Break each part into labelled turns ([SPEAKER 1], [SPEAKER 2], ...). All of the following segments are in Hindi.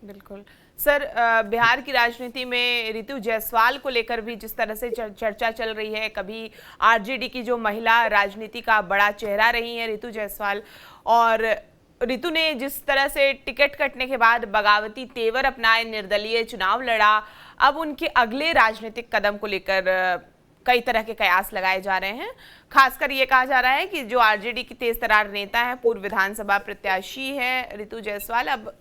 [SPEAKER 1] बिल्कुल। सर, बिहार की राजनीति में रितु जायसवाल को लेकर भी जिस तरह से चर्चा चल रही है, कभी आरजेडी की जो महिला राजनीति का बड़ा चेहरा रही है रितु जायसवाल, और रितु ने जिस तरह से टिकट कटने के बाद बगावती तेवर अपनाए, निर्दलीय चुनाव लड़ा, अब उनके अगले राजनीतिक कदम को लेकर कई तरह के कयास लगाए जा रहे हैं। खासकर ये कहा जा रहा है कि जो आरजेडी की तेज तरार नेता है, पूर्व विधानसभा प्रत्याशी है रितु जायसवाल, अब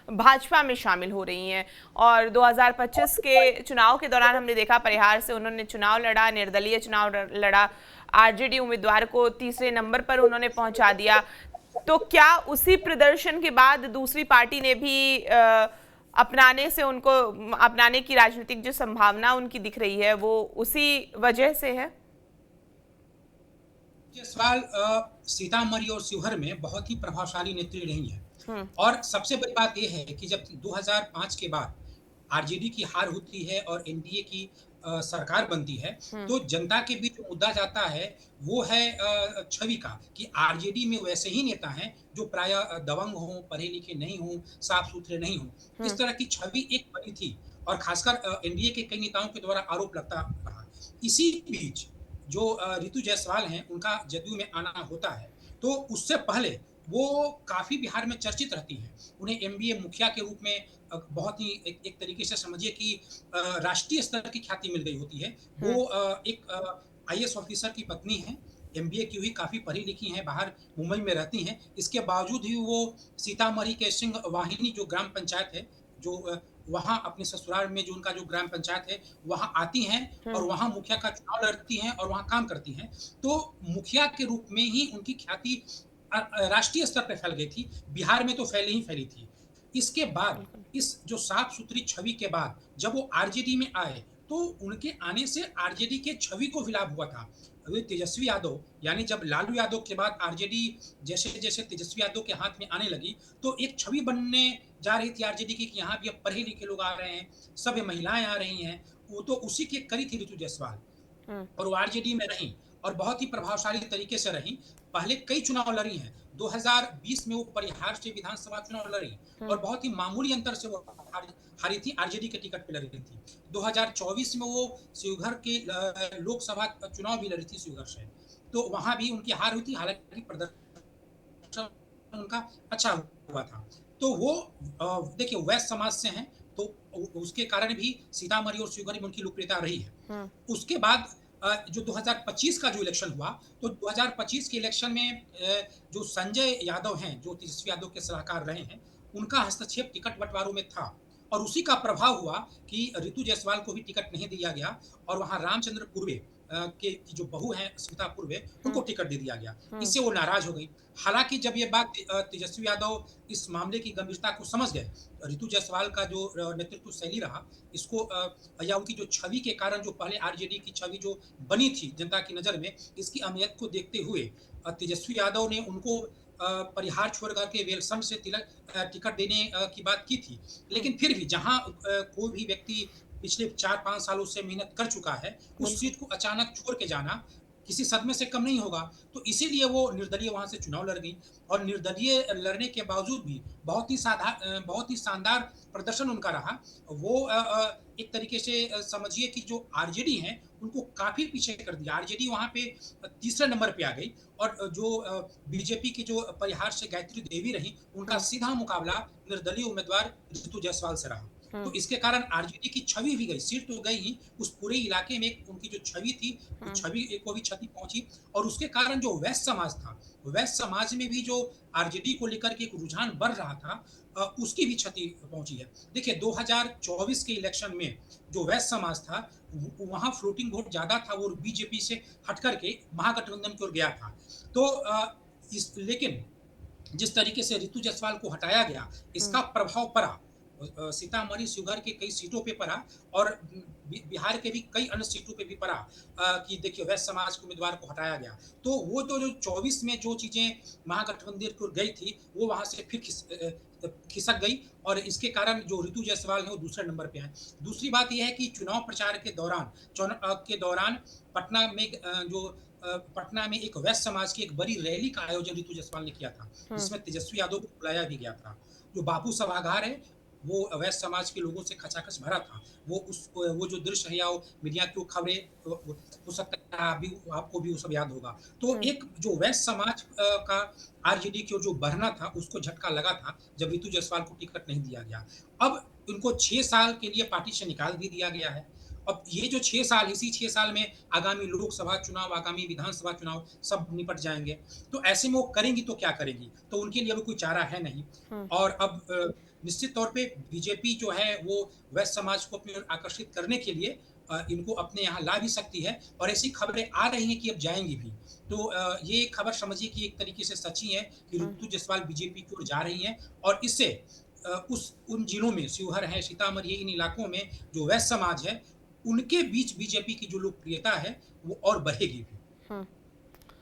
[SPEAKER 1] भाजपा में शामिल हो रही हैं। और 2025 के चुनाव के दौरान हमने देखा, परिहार से उन्होंने चुनाव लड़ा, निर्दलीय चुनाव लड़ा, आरजेडी उम्मीदवार को तीसरे नंबर पर उन्होंने पहुंचा दिया। तो क्या उसी प्रदर्शन के बाद दूसरी पार्टी ने भी अपनाने से उनको अपनाने की राजनीतिक जो संभावना उनकी दिख रही है, वो उसी वजह से है?
[SPEAKER 2] ये सवाल सीतामढ़ी और शिवहर में बहुत ही प्रभावशाली नेत्री रही है।
[SPEAKER 1] हम्म।
[SPEAKER 2] और सबसे बड़ी बात यह है कि जब 2005 के बाद आरजेडी की हार होती है और एनडीए की सरकार बनती है,
[SPEAKER 1] हम्म।
[SPEAKER 2] तो जनता के बीच जो मुद्दा जाता है वो है छवि का, कि आरजेडी में वैसे ही नेता हैं जो प्राय दबंग हों, पढ़े लिखे नहीं हों, साफ सुथरे नहीं हों।
[SPEAKER 1] हम्म।
[SPEAKER 2] इस तरह की छवि एक बनी थी और खासकर एनडीए के कई नेताओं के द्वारा आरोप लगता रहा। इसी बीच जो रितु जायसवाल हैं, उनका जदयू में आना होता है, तो उससे पहले वो काफ़ी बिहार में चर्चित रहती हैं। उन्हें एमबीए मुखिया के रूप में बहुत ही एक तरीके से समझिए कि राष्ट्रीय स्तर की ख्याति मिल गई होती है।
[SPEAKER 1] हम्म।
[SPEAKER 2] वो एक आईएएस ऑफिसर की पत्नी हैं, एमबीए की हुई, काफ़ी पढ़ी लिखी हैं, बाहर मुंबई में रहती हैं। इसके बावजूद भी वो सीतामढ़ी के सिंह वाहिनी जो ग्राम पंचायत है, जो वहाँ अपने ससुराल में जो उनका जो ग्राम पंचायत है, वहाँ आती हैं और
[SPEAKER 1] हम्म।
[SPEAKER 2] वहाँ मुखिया का चुनाव लड़ती हैं और वहाँ काम करती हैं। तो मुखिया के रूप में ही उनकी ख्याति राष्ट्रीय स्तर पे फैल गई थी, बिहार में तो फैली ही फैली थी। इसके बाद
[SPEAKER 1] बिल्कुल।
[SPEAKER 2] इस जो साफ-सुथरी छवि के बाद जब वो आरजेडी में आए, तो उनके आने से आरजेडी के छवि को भी लाभ हुआ था। वे तेजस्वी यादव, यानी जब लालू यादव के बाद आरजेडी जैसे-जैसे तेजस्वी यादव के हाथ में आने लगी, तो एक छवि बनने जा रही थी आरजेडी की कि यहाँ भी अब पढ़े-लिखे लोग आ रहे हैं, सभ्य महिलाएँ आ रही हैं। वो तो उसी की एक कड़ी थी रितु जायसवाल।
[SPEAKER 1] हम्म।
[SPEAKER 2] और वो आरजेडी में रहीं और बहुत ही प्रभावशाली तरीके से रहीं। पहले कई चुनाव लड़ी हैं। 2020 में वो परिहार से विधानसभा चुनाव लड़ी और
[SPEAKER 1] हम्म।
[SPEAKER 2] बहुत ही मामूली अंतर से वो हारी थी, आरजेडी के टिकट पे लड़ी थी। 2024 में वो शिवहर के लोकसभा चुनाव भी लड़ी थी शिवहर से। तो वहाँ भी उनकी हार हुई थी, हालाँकि प्रदर्शन उनका अच्छा हुआ था। तो वो देखिए वैश्य समाज से हैं, तो उसके कारण भी सीतामढ़ी और शिवहर में उनकी लोकप्रियता रही है।
[SPEAKER 1] हम्म।
[SPEAKER 2] उसके बाद जो 2025 का जो इलेक्शन हुआ, तो 2025 के इलेक्शन में जो संजय यादव हैं, जो तेजस्वी यादव के सलाहकार रहे हैं, उनका हस्तक्षेप टिकट बँटवारों में था और उसी का प्रभाव हुआ कि रितु जायसवाल को भी टिकट नहीं दिया गया और वहाँ रामचंद्र पूर्वे के की जो बहू हैं स्मिता पूर्वे, उनको
[SPEAKER 1] हम्म।
[SPEAKER 2] टिकट दे दिया गया।
[SPEAKER 1] हम्म।
[SPEAKER 2] इससे वो नाराज़ हो गई। हालाँकि जब ये बात तेजस्वी यादव इस मामले की गंभीरता को समझ गए, रितु जायसवाल का जो नेतृत्व शैली रहा, इसको या उनकी जो छवि के कारण, जो पहले आरजेडी की छवि जो बनी थी जनता की नज़र में, इसकी अहमियत को देखते हुए तेजस्वी यादव ने उनको परिहार छोड़ कर के वेलसम से टिकट देने की बात की थी।
[SPEAKER 1] हम्म।
[SPEAKER 2] लेकिन फिर भी जहाँ कोई भी व्यक्ति पिछले 4-5 सालों से मेहनत कर चुका है, उस
[SPEAKER 1] बिल्कुल।
[SPEAKER 2] सीट को अचानक छोड़ के जाना किसी सदमे से कम नहीं होगा। तो इसीलिए वो निर्दलीय वहाँ से चुनाव लड़ गई और निर्दलीय लड़ने के बावजूद भी बहुत ही शानदार प्रदर्शन उनका रहा। वो एक तरीके से समझिए कि जो आरजेडी हैं, उनको काफ़ी पीछे कर दिया। आरजेडी वहाँ पे तीसरे नंबर पे आ गई और जो बीजेपी की जो परिहार से गायत्री देवी रहीं, उनका
[SPEAKER 1] हम्म।
[SPEAKER 2] सीधा मुकाबला निर्दलीय उम्मीदवार रितु जायसवाल से रहा। तो
[SPEAKER 1] हम्म।
[SPEAKER 2] इसके कारण आरजेडी की छवि भी गई, सीट तो गई ही, उस पूरे इलाके में एक उनकी जो छवि थी, उस
[SPEAKER 1] हम्म।
[SPEAKER 2] छवि को भी क्षति पहुँची और उसके कारण जो वैश्य समाज था, वैश्य समाज में भी जो आरजेडी को लेकर के एक रुझान बढ़ रहा था, उसकी भी क्षति पहुँची है। देखिए 2024 के इलेक्शन में जो वैश्य समाज था, वहाँ फ्लोटिंग वोट ज़्यादा था, वो बीजेपी से हट कर के महागठबंधन की ओर गया था। तो लेकिन जिस तरीके से रितु जायसवाल को हटाया गया,
[SPEAKER 1] हम्म।
[SPEAKER 2] इसका प्रभाव पड़ा सीतामढ़ी, शिवहर की कई सीटों पे पड़ा और बिहार के भी कई अन्य सीटों पे भी पड़ा कि देखिए वैश्य समाज के उम्मीदवार को हटाया गया। तो वो जो 24 में जो चीज़ें महागठबंधन को गई थी, वो वहाँ से फिर खिसक गई और इसके कारण जो रितु जायसवाल हैं, वो दूसरे नंबर पे हैं। दूसरी बात ये है कि चुनाव प्रचार के दौरान पटना में पटना में एक वैश्य समाज की एक बड़ी रैली का आयोजन रितु जायसवाल ने किया था,
[SPEAKER 1] हम्म।
[SPEAKER 2] जिसमें तेजस्वी यादव को बुलाया भी गया था। जो बापू सभागार है, वो अवैध समाज के लोगों से खचाखच भरा था। वो जो दृश्य है या वो मीडिया की वो खबरें हो सकता है अभी आपको भी वो सब याद होगा। तो
[SPEAKER 1] हुँ,
[SPEAKER 2] एक जो वैश्य समाज का आरजेडी की ओर जो बढ़ना था, उसको झटका लगा था, जब रितु जायसवाल को टिकट नहीं दिया गया। अब उनको 6 साल के लिए पार्टी से निकाल भी दिया गया है। अब ये जो 6 साल, इसी 6 साल में आगामी लोकसभा चुनाव, आगामी विधानसभा चुनाव सब निपट जाएँगे। तो ऐसे में वो करेंगी तो क्या करेंगी? तो उनके लिए अभी कोई चारा है नहीं।
[SPEAKER 1] हुँ,
[SPEAKER 2] और अब निश्चित तौर पे बीजेपी जो है वो वैश्य समाज को अपनी ओर आकर्षित करने के लिए इनको अपने यहाँ ला भी सकती है और ऐसी खबरें आ रही हैं कि अब जाएँगी भी। तो ये खबर समझिए कि एक तरीके से सच ही है कि
[SPEAKER 1] हुँ,
[SPEAKER 2] ऋतु जायसवाल बीजेपी की ओर जा रही हैं और इससे उस उन जिलों में शिवहर है, सीतामढ़ी है, इन इलाकों में जो वैश्य समाज है, उनके बीच बीजेपी की जो लोकप्रियता है, वो और बढ़ेगी भी।
[SPEAKER 1] हुँ।